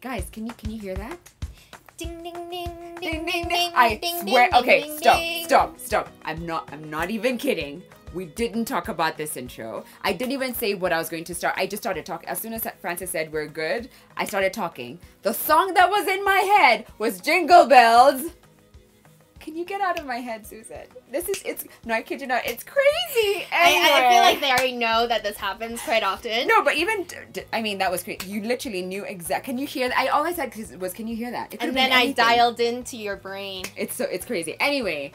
Guys, can you hear that? Ding ding ding Ding ding ding. I swear. Okay, stop. I'm not even kidding. We didn't talk about this intro. I didn't even say what I was going to start. I just started talking. As soon as Francis said we're good, I started talking. The song that was in my head was Jingle Bells. Can you get out of my head, Susan? No, I kid you not, it's crazy. Anyway. I feel like they already know that this happens quite often. No, but even, I mean, that was crazy. You literally knew can you hear that? All I said was, can you hear that? And then I dialed into your brain. It's crazy. Anyway,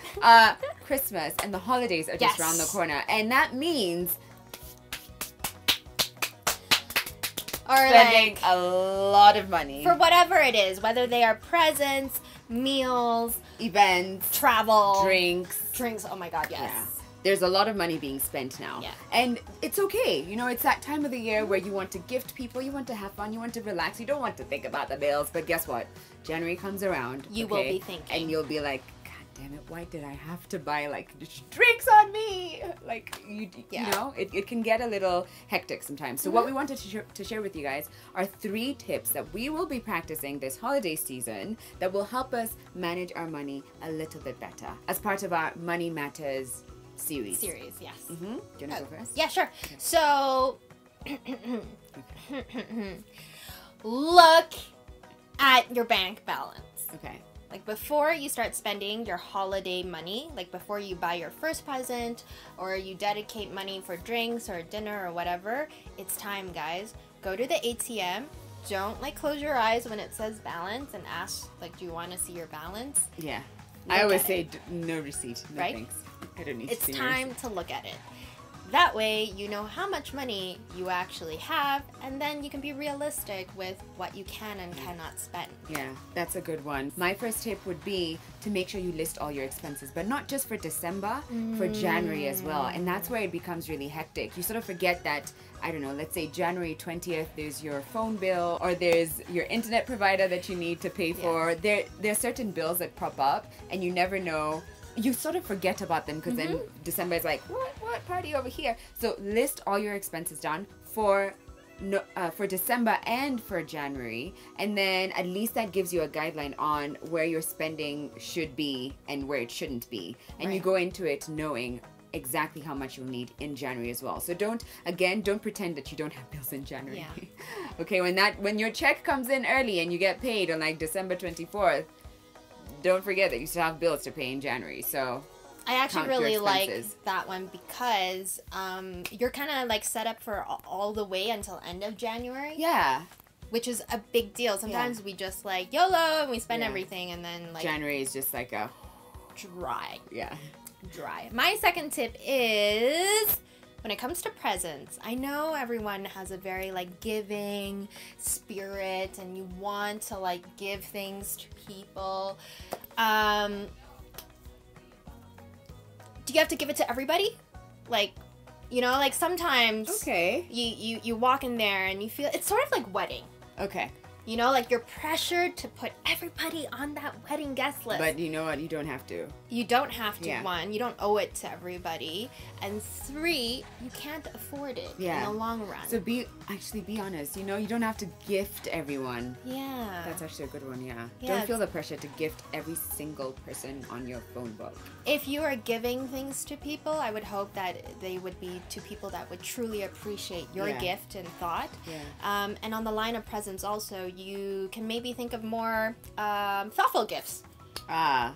Christmas and the holidays are just around the corner. And that means spending a lot of money. For whatever it is, whether they are presents, meals, events, travel, drinks, oh my god, yes. Yeah. There's a lot of money being spent now. Yeah. And it's okay. You know, it's that time of the year where you want to gift people, you want to have fun, you want to relax, you don't want to think about the bills. But guess what? January comes around. You will be thinking. And you'll be like, God damn it, why did I have to buy like drinks on me? Like, you know, it can get a little hectic sometimes. So what we wanted to share with you guys are 3 tips that we will be practicing this holiday season that will help us manage our money a little bit better as part of our Money Matters series, yes. Do you want to go first? Yeah, sure. Okay. So, look at your bank balance. Okay. Like, before you start spending your holiday money, like before you buy your first present or you dedicate money for drinks or dinner or whatever, it's time, guys. Go to the ATM. Don't, like, close your eyes when it says balance and ask, like, do you want to see your balance? Yeah. I always say no receipt. No right? Thanks. I don't need it's to see time to look at it. That way, you know how much money you actually have, and then you can be realistic with what you can and cannot spend. Yeah, that's a good one. My first tip would be to make sure you list all your expenses, but not just for December, for January as well. And that's where it becomes really hectic. You sort of forget that, I don't know, let's say January 20th, there's your phone bill, or there's your internet provider that you need to pay for. There are certain bills that pop up, and you never know. You sort of forget about them because then December is like, what party over here? So list all your expenses down for December and for January, and then at least that gives you a guideline on where your spending should be and where it shouldn't be, and you go into it knowing exactly how much you'll need in January as well. So don't pretend that you don't have bills in January. Okay, when your check comes in early and you get paid on like December 24th, don't forget that you still have bills to pay in January. So I actually really like that one because you're kind of like set up for all the way until end of January. Yeah. Which is a big deal. Sometimes we just like YOLO and we spend everything, and then like January is just like a dry. Yeah. Dry. My second tip is, when it comes to presents, I know everyone has a very like giving spirit and you want to like give things to people. Do you have to give it to everybody? Like, you know, like sometimes you walk in there and you feel it's sort of like wedding. Okay. You know, like you're pressured to put everybody on that wedding guest list. But you know what? You don't have to. You don't have to, 1. You don't owe it to everybody. And 3, you can't afford it in the long run. So be honest. You know, you don't have to gift everyone. Yeah. That's actually a good one, Don't feel the pressure to gift every single person on your phone book. If you are giving things to people, I would hope that they would be to people that would truly appreciate your gift and thought. Yeah. And on the line of presents also, you can maybe think of more thoughtful gifts.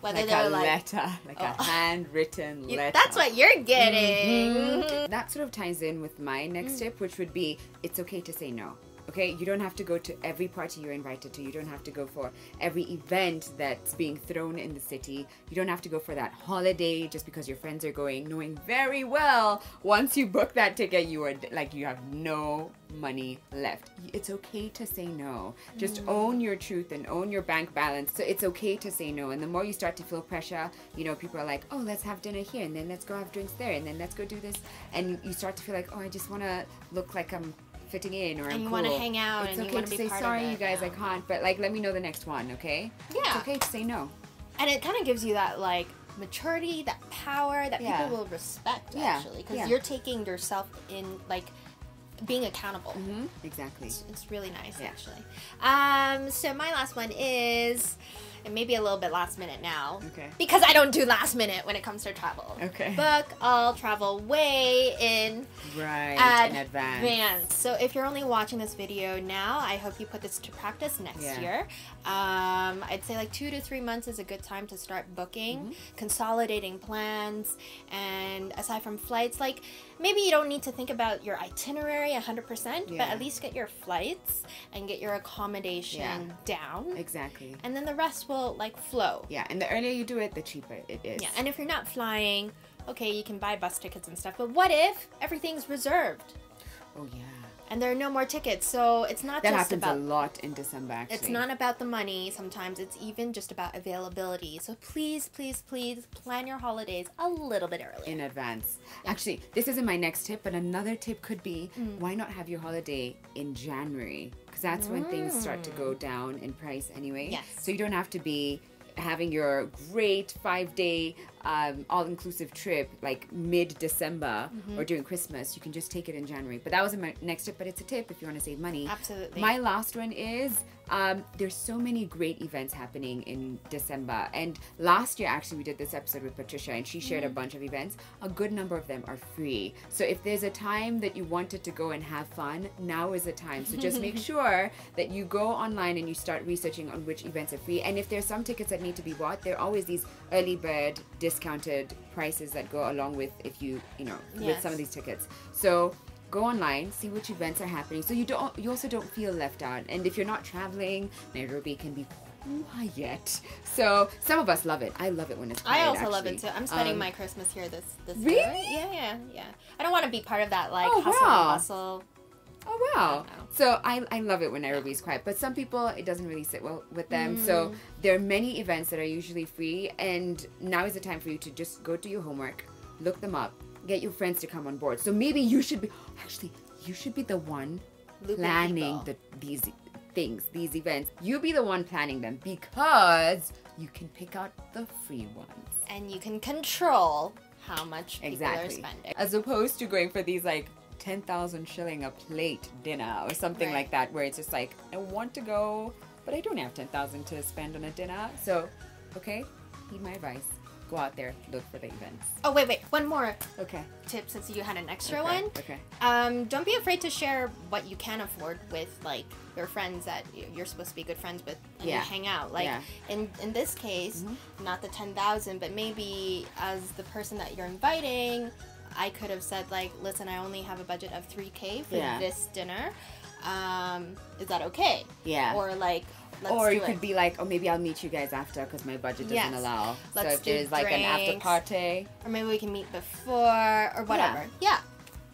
Whether like they're a letter, like a handwritten letter. That's what you're getting. That sort of ties in with my next tip, which would be, it's okay to say no. Okay, you don't have to go to every party you're invited to. You don't have to go for every event that's being thrown in the city. You don't have to go for that holiday just because your friends are going, knowing very well once you book that ticket, you are like, you have no money left. It's okay to say no. Just own your truth and own your bank balance. So it's okay to say no. And the more you start to feel pressure, you know, people are like, oh, let's have dinner here, and then let's go have drinks there, and then let's go do this. And you start to feel like, oh, I just want to look like I'm fitting in, or and you cool. want to hang out, it's and okay you want to be say part sorry, of it. you guys, I can't, but like let me know the next one, okay? Yeah. It's okay to say no. And it kind of gives you that like maturity, that power that people will respect, actually, because you're taking yourself in, like, being accountable. Exactly. It's really nice, Yeah. actually. So my last one is, it may be a little bit last minute now. Okay. Because I don't do last minute when it comes to travel. Okay. Book all travel way in Right, in advance. So if you're only watching this video now, I hope you put this to practice next Yeah. year. I'd say like 2 to 3 months is a good time to start booking, consolidating plans, and aside from flights, like maybe you don't need to think about your itinerary 100%, but Yeah. at least get your flights and get your accommodation down. Exactly. And then the rest will like flow. Yeah, and the earlier you do it, the cheaper it is. Yeah, and if you're not flying, okay, you can buy bus tickets and stuff, but what if everything's reserved Oh yeah. and there are no more tickets? So it's not That just happens about a lot in December, actually. it's not about the money. Sometimes it's even just about availability. So please, please, please plan your holidays a little bit early. In advance. Actually, this isn't my next tip, but another tip could be why not have your holiday in January? Because that's when things start to go down in price anyway. Yes. So you don't have to be having your great 5-day all-inclusive trip like mid-December or during Christmas. You can just take it in January. But that wasn't my next tip, but it's a tip if you want to save money. Absolutely. My last one is there's so many great events happening in December. And last year, actually, we did this episode with Patricia, and she shared a bunch of events. A good number of them are free. So if there's a time that you wanted to go and have fun, now is the time. So just make sure that you go online and you start researching on which events are free. And if there's some tickets that need to be bought, there are always these early bird discounted prices that go along with if you know, with some of these tickets. So go online, see which events are happening, so you also don't feel left out. And if you're not traveling, Nairobi can be quiet. So some of us love it. I love it when it's quiet. I also love it too. I'm spending my Christmas here this Really? year. Yeah. I don't want to be part of that like Oh, hustle wow. and bustle. Oh wow! know. So I love it when Nairobi's quiet, but some people it doesn't really sit well with them. So there are many events that are usually free, and now is the time for you to just go do your homework, look them up, get your friends to come on board. So maybe you should be the one Looping planning people. these events. You be the one planning them because you can pick out the free ones. And you can control how much people are Exactly. spending. As opposed to going for these like 10,000 shilling a plate dinner or something Right. like that, where it's just like, I want to go, but I don't have 10,000 to spend on a dinner. So, okay, heed my advice. Go out there, look for the events. Oh, wait. One more Okay. tip since you had an extra Okay, one. okay. Don't be afraid to share what you can afford with like your friends that you're supposed to be good friends with and you Yeah. hang out. Like Yeah. in this case, not the 10,000, but maybe as the person that you're inviting, I could have said like, listen, I only have a budget of 3K for Yeah. this dinner. Is that okay? Yeah. Or like, let's Or do you it. could be like, oh, maybe I'll meet you guys after because my budget doesn't Yes. allow. Let's so if do there's like an after drinks. party. Or maybe we can meet before or whatever. Yeah.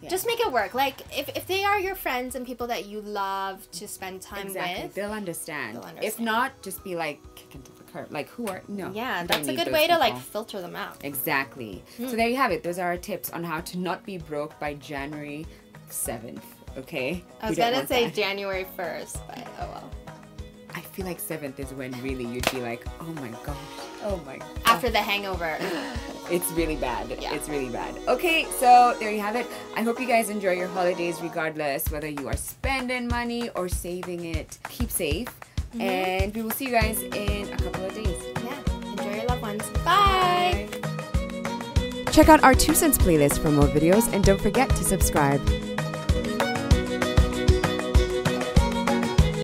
Yeah. Just make it work. Like if they are your friends and people that you love to spend time Exactly. with. They'll understand. They'll If understand. not, just be like, kick into the curb. Like, who are, no. Yeah, you that's don't a need good those way to like people. filter them out. Exactly. So there you have it. Those are our tips on how to not be broke by January 7th. Okay? I was We don't gonna want say that. January 1st, but oh well. I feel like 7th is when really you'd be like, oh my gosh. Oh my gosh. After the hangover. It's really bad. Yeah. It's really bad. Okay, so there you have it. I hope you guys enjoy your holidays regardless, whether you are spending money or saving it. Keep safe. And we will see you guys in a couple of days. Yeah. Enjoy your loved ones. Bye. Check out our 2 Cents playlist for more videos and don't forget to subscribe.